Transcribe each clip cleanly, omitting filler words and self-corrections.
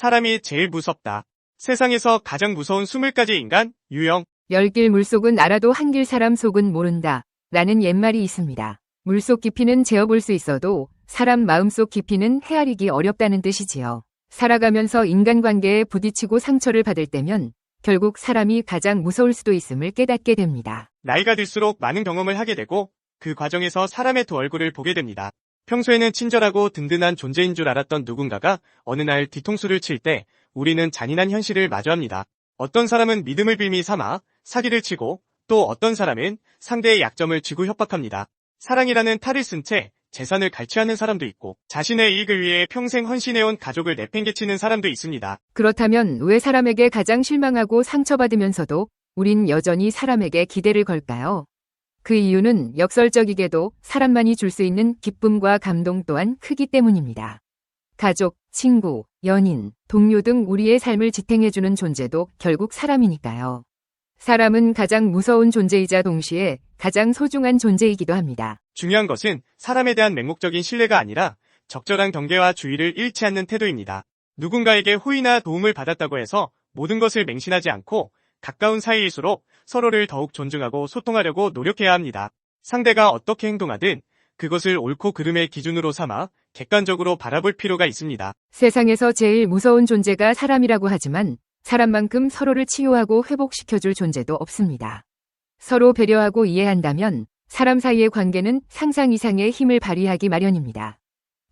사람이 제일 무섭다. 세상에서 가장 무서운 20가지 인간, 유형. 열길 물속은 알아도 한길 사람 속은 모른다. 라는 옛말이 있습니다. 물속 깊이는 재어볼 수 있어도 사람 마음속 깊이는 헤아리기 어렵다는 뜻이지요. 살아가면서 인간관계에 부딪히고 상처를 받을 때면 결국 사람이 가장 무서울 수도 있음을 깨닫게 됩니다. 나이가 들수록 많은 경험을 하게 되고 그 과정에서 사람의 두 얼굴을 보게 됩니다. 평소에는 친절하고 든든한 존재인 줄 알았던 누군가가 어느 날 뒤통수를 칠 때 우리는 잔인한 현실을 마주합니다. 어떤 사람은 믿음을 빌미 삼아 사기를 치고 또 어떤 사람은 상대의 약점을 쥐고 협박합니다. 사랑이라는 탈을 쓴 채 재산을 갈취하는 사람도 있고 자신의 이익을 위해 평생 헌신해온 가족을 내팽개치는 사람도 있습니다. 그렇다면 왜 사람에게 가장 실망하고 상처받으면서도 우린 여전히 사람에게 기대를 걸까요? 그 이유는 역설적이게도 사람만이 줄 수 있는 기쁨과 감동 또한 크기 때문입니다. 가족, 친구, 연인, 동료 등 우리의 삶을 지탱해주는 존재도 결국 사람이니까요. 사람은 가장 무서운 존재이자 동시에 가장 소중한 존재이기도 합니다. 중요한 것은 사람에 대한 맹목적인 신뢰가 아니라 적절한 경계와 주의를 잃지 않는 태도입니다. 누군가에게 호의나 도움을 받았다고 해서 모든 것을 맹신하지 않고 가까운 사이일수록 서로를 더욱 존중하고 소통하려고 노력해야 합니다. 상대가 어떻게 행동하든 그것을 옳고 그름의 기준으로 삼아 객관적으로 바라볼 필요가 있습니다. 세상에서 제일 무서운 존재가 사람이라고 하지만 사람만큼 서로를 치유하고 회복시켜줄 존재도 없습니다. 서로 배려하고 이해한다면 사람 사이의 관계는 상상 이상의 힘을 발휘하기 마련입니다.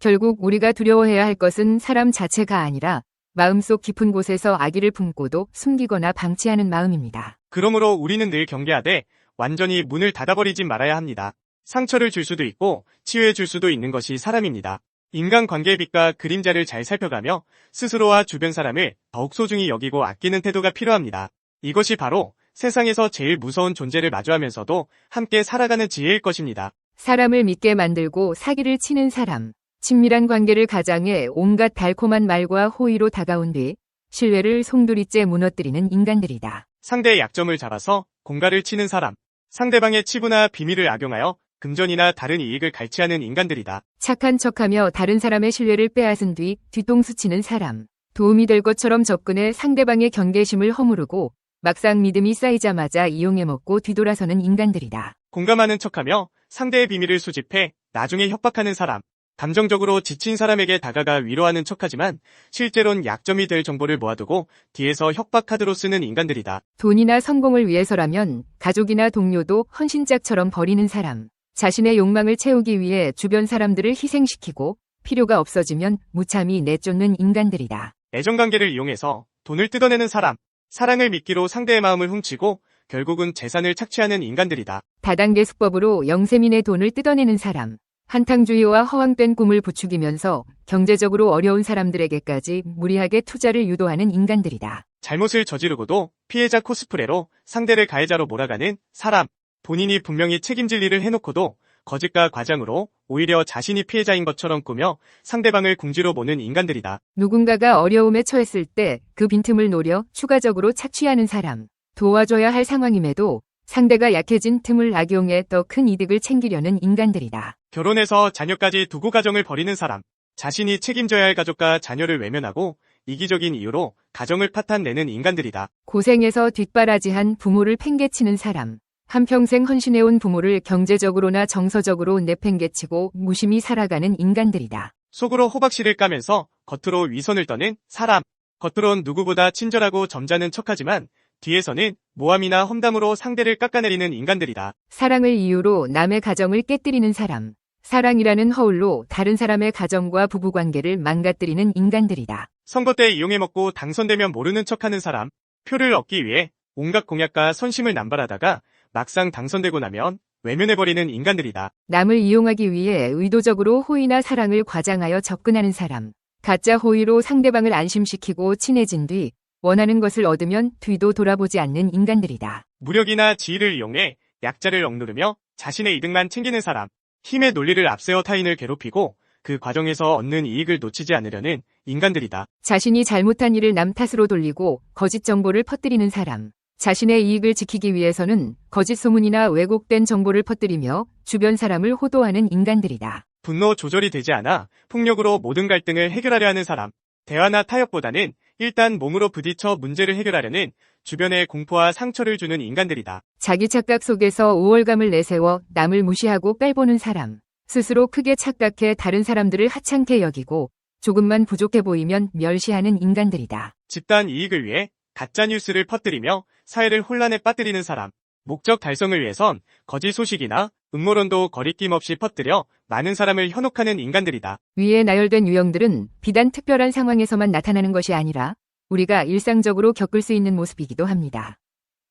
결국 우리가 두려워해야 할 것은 사람 자체가 아니라 마음속 깊은 곳에서 악의를 품고도 숨기거나 방치하는 마음입니다. 그러므로 우리는 늘 경계하되 완전히 문을 닫아버리진 말아야 합니다. 상처를 줄 수도 있고 치유해 줄 수도 있는 것이 사람입니다. 인간관계의 빛과 그림자를 잘 살펴가며 스스로와 주변 사람을 더욱 소중히 여기고 아끼는 태도가 필요합니다. 이것이 바로 세상에서 제일 무서운 존재를 마주하면서도 함께 살아가는 지혜일 것입니다. 사람을 믿게 만들고 사기를 치는 사람, 친밀한 관계를 가장해 온갖 달콤한 말과 호의로 다가온 뒤 신뢰를 송두리째 무너뜨리는 인간들이다. 상대의 약점을 잡아서 공갈을 치는 사람, 상대방의 치부나 비밀을 악용하여 금전이나 다른 이익을 갈취하는 인간들이다. 착한 척하며 다른 사람의 신뢰를 빼앗은 뒤 뒤통수 치는 사람, 도움이 될 것처럼 접근해 상대방의 경계심을 허무르고 막상 믿음이 쌓이자마자 이용해먹고 뒤돌아서는 인간들이다. 공감하는 척하며 상대의 비밀을 수집해 나중에 협박하는 사람, 감정적으로 지친 사람에게 다가가 위로하는 척하지만 실제론 약점이 될 정보를 모아두고 뒤에서 협박 카드로 쓰는 인간들이다. 돈이나 성공을 위해서라면 가족이나 동료도 헌신짝처럼 버리는 사람, 자신의 욕망을 채우기 위해 주변 사람들을 희생시키고 필요가 없어지면 무참히 내쫓는 인간들이다. 애정관계를 이용해서 돈을 뜯어내는 사람, 사랑을 미끼로 상대의 마음을 훔치고 결국은 재산을 착취하는 인간들이다. 다단계 수법으로 영세민의 돈을 뜯어내는 사람, 한탕주의와 허황된 꿈을 부추기면서 경제적으로 어려운 사람들에게까지 무리하게 투자를 유도하는 인간들이다. 잘못을 저지르고도 피해자 코스프레로 상대를 가해자로 몰아가는 사람, 본인이 분명히 책임질 일을 해놓고도 거짓과 과장으로 오히려 자신이 피해자인 것처럼 꾸며 상대방을 궁지로 보는 인간들이다. 누군가가 어려움에 처했을 때 그 빈틈을 노려 추가적으로 착취하는 사람, 도와줘야 할 상황임에도 상대가 약해진 틈을 악용해 더 큰 이득을 챙기려는 인간들이다. 결혼해서 자녀까지 두고 가정을 버리는 사람, 자신이 책임져야 할 가족과 자녀를 외면하고 이기적인 이유로 가정을 파탄내는 인간들이다. 고생해서 뒷바라지한 부모를 팽개치는 사람, 한평생 헌신해온 부모를 경제적으로나 정서적으로 내팽개치고 무심히 살아가는 인간들이다. 속으로 호박씨를 까면서 겉으로 위선을 떠는 사람, 겉으론 누구보다 친절하고 점잖은 척하지만 뒤에서는 모함이나 험담으로 상대를 깎아내리는 인간들이다. 사랑을 이유로 남의 가정을 깨뜨리는 사람, 사랑이라는 허울로 다른 사람의 가정과 부부관계를 망가뜨리는 인간들이다. 선거 때 이용해먹고 당선되면 모르는 척하는 사람, 표를 얻기 위해 온갖 공약과 선심을 남발하다가 막상 당선되고 나면 외면해버리는 인간들이다. 남을 이용하기 위해 의도적으로 호의나 사랑을 과장하여 접근하는 사람, 가짜 호의로 상대방을 안심시키고 친해진 뒤 원하는 것을 얻으면 뒤도 돌아보지 않는 인간들이다. 무력이나 지위를 이용해 약자를 억누르며 자신의 이득만 챙기는 사람, 힘의 논리를 앞세워 타인을 괴롭히고 그 과정에서 얻는 이익을 놓치지 않으려는 인간들이다. 자신이 잘못한 일을 남 탓으로 돌리고 거짓 정보를 퍼뜨리는 사람, 자신의 이익을 지키기 위해서는 거짓 소문이나 왜곡된 정보를 퍼뜨리며 주변 사람을 호도하는 인간들이다. 분노 조절이 되지 않아 폭력으로 모든 갈등을 해결하려 하는 사람, 대화나 타협보다는 일단 몸으로 부딪혀 문제를 해결하려는 주변에 공포와 상처를 주는 인간들이다. 자기 착각 속에서 우월감을 내세워 남을 무시하고 빼보는 사람. 스스로 크게 착각해 다른 사람들을 하찮게 여기고 조금만 부족해 보이면 멸시하는 인간들이다. 집단 이익을 위해 가짜 뉴스를 퍼뜨리며 사회를 혼란에 빠뜨리는 사람. 목적 달성을 위해선 거짓 소식이나 음모론도 거리낌 없이 퍼뜨려 많은 사람을 현혹하는 인간들이다. 위에 나열된 유형들은 비단 특별한 상황에서만 나타나는 것이 아니라 우리가 일상적으로 겪을 수 있는 모습이기도 합니다.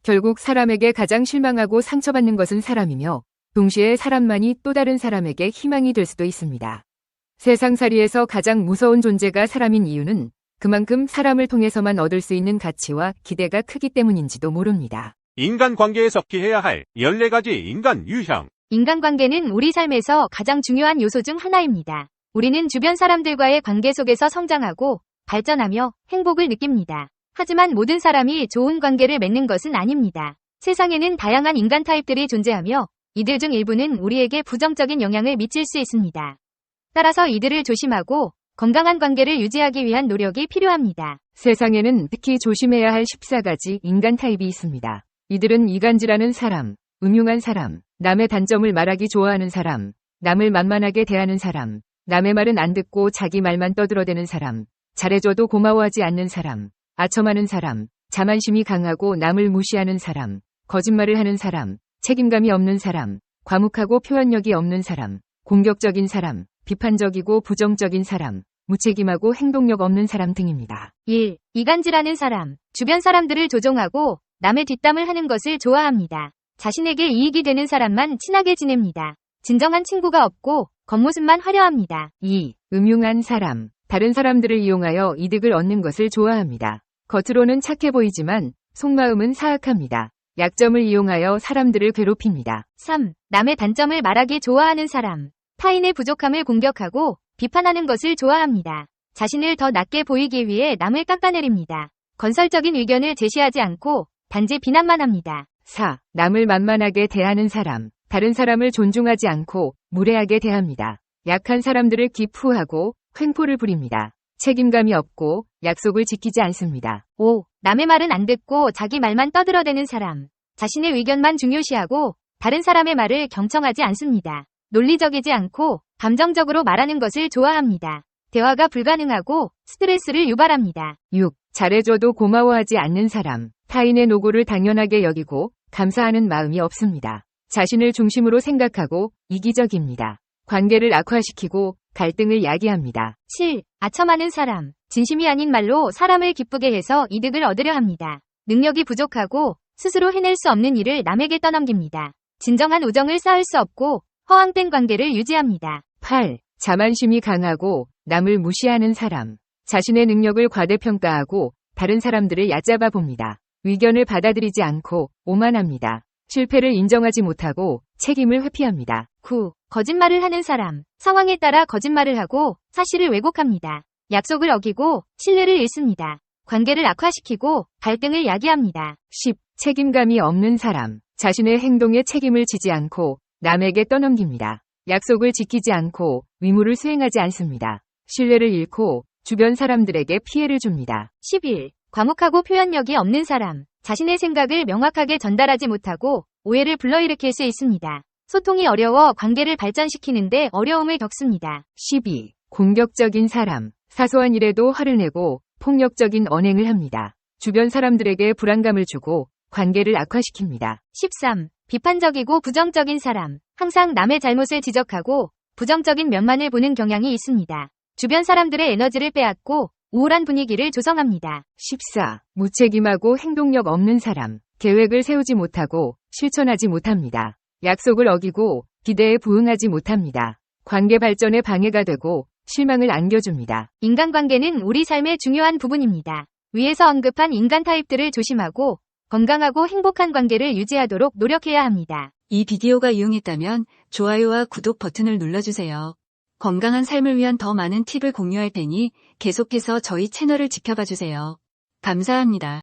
결국 사람에게 가장 실망하고 상처받는 것은 사람이며 동시에 사람만이 또 다른 사람에게 희망이 될 수도 있습니다. 세상살이에서 가장 무서운 존재가 사람인 이유는 그만큼 사람을 통해서만 얻을 수 있는 가치와 기대가 크기 때문인지도 모릅니다. 인간관계에서 피해야 할 14가지 인간 유형. 인간관계는 우리 삶에서 가장 중요한 요소 중 하나입니다. 우리는 주변 사람들과의 관계 속에서 성장하고 발전하며 행복을 느낍니다. 하지만 모든 사람이 좋은 관계를 맺는 것은 아닙니다. 세상에는 다양한 인간 타입들이 존재하며 이들 중 일부는 우리에게 부정적인 영향을 미칠 수 있습니다. 따라서 이들을 조심하고 건강한 관계를 유지하기 위한 노력이 필요합니다. 세상에는 특히 조심해야 할 14가지 인간 타입이 있습니다. 이들은 이간질하는 사람, 음흉한 사람, 남의 단점을 말하기 좋아하는 사람, 남을 만만하게 대하는 사람, 남의 말은 안 듣고 자기 말만 떠들어대는 사람, 잘해줘도 고마워하지 않는 사람, 아첨하는 사람, 자만심이 강하고 남을 무시하는 사람, 거짓말을 하는 사람, 책임감이 없는 사람, 과묵하고 표현력이 없는 사람, 공격적인 사람, 비판적이고 부정적인 사람, 무책임하고 행동력 없는 사람 등입니다. 1. 이간질하는 사람. 주변 사람들을 조종하고 남의 뒷담을 하는 것을 좋아합니다. 자신에게 이익이 되는 사람만 친하게 지냅니다. 진정한 친구가 없고 겉모습만 화려합니다. 2. 음흉한 사람. 다른 사람들을 이용하여 이득을 얻는 것을 좋아합니다. 겉으로는 착해 보이지만 속마음은 사악합니다. 약점을 이용하여 사람들을 괴롭힙니다. 3. 남의 단점을 말하기 좋아하는 사람. 타인의 부족함을 공격하고 비판하는 것을 좋아합니다. 자신을 더 낮게 보이기 위해 남을 깎아내립니다. 건설적인 의견을 제시하지 않고 단지 비난만 합니다. 4. 남을 만만하게 대하는 사람. 다른 사람을 존중하지 않고 무례하게 대합니다. 약한 사람들을 기푸하고 횡포를 부립니다. 책임감이 없고 약속을 지키지 않습니다. 5. 남의 말은 안 듣고 자기 말만 떠들어대는 사람. 자신의 의견만 중요시하고 다른 사람의 말을 경청하지 않습니다. 논리적이지 않고 감정적으로 말하는 것을 좋아합니다. 대화가 불가능하고 스트레스를 유발합니다. 6. 잘해줘도 고마워하지 않는 사람. 타인의 노고를 당연하게 여기고 감사하는 마음이 없습니다. 자신을 중심으로 생각하고 이기적입니다. 관계를 악화시키고 갈등을 야기합니다. 7. 아첨하는 사람. 진심이 아닌 말로 사람을 기쁘게 해서 이득을 얻으려 합니다. 능력이 부족하고 스스로 해낼 수 없는 일을 남에게 떠넘깁니다. 진정한 우정을 쌓을 수 없고 허황된 관계를 유지합니다. 8. 자만심이 강하고 남을 무시하는 사람. 자신의 능력을 과대평가하고 다른 사람들을 얕잡아 봅니다. 의견을 받아들이지 않고 오만합니다. 실패를 인정하지 못하고 책임을 회피합니다. 9. 거짓말을 하는 사람. 상황에 따라 거짓말을 하고 사실을 왜곡합니다. 약속을 어기고 신뢰를 잃습니다. 관계를 악화시키고 갈등을 야기합니다. 10. 책임감이 없는 사람. 자신의 행동에 책임을 지지 않고 남에게 떠넘깁니다. 약속을 지키지 않고 의무를 수행하지 않습니다. 신뢰를 잃고 주변 사람들에게 피해를 줍니다. 11. 과묵하고 표현력이 없는 사람. 자신의 생각을 명확하게 전달하지 못하고 오해를 불러일으킬 수 있습니다. 소통이 어려워 관계를 발전시키는데 어려움을 겪습니다. 12. 공격적인 사람. 사소한 일에도 화를 내고 폭력적인 언행을 합니다. 주변 사람들에게 불안감을 주고 관계를 악화시킵니다. 13. 비판적이고 부정적인 사람. 항상 남의 잘못을 지적하고 부정적인 면만을 보는 경향이 있습니다. 주변 사람들의 에너지를 빼앗고 우울한 분위기를 조성합니다. 14. 무책임하고 행동력 없는 사람. 계획을 세우지 못하고 실천하지 못합니다. 약속을 어기고 기대에 부응하지 못합니다. 관계 발전에 방해가 되고 실망을 안겨줍니다. 인간관계는 우리 삶의 중요한 부분입니다. 위에서 언급한 인간 타입들을 조심하고 건강하고 행복한 관계를 유지하도록 노력해야 합니다. 이 비디오가 유용했다면 좋아요와 구독 버튼을 눌러주세요. 건강한 삶을 위한 더 많은 팁을 공유할 테니 계속해서 저희 채널을 지켜봐 주세요. 감사합니다.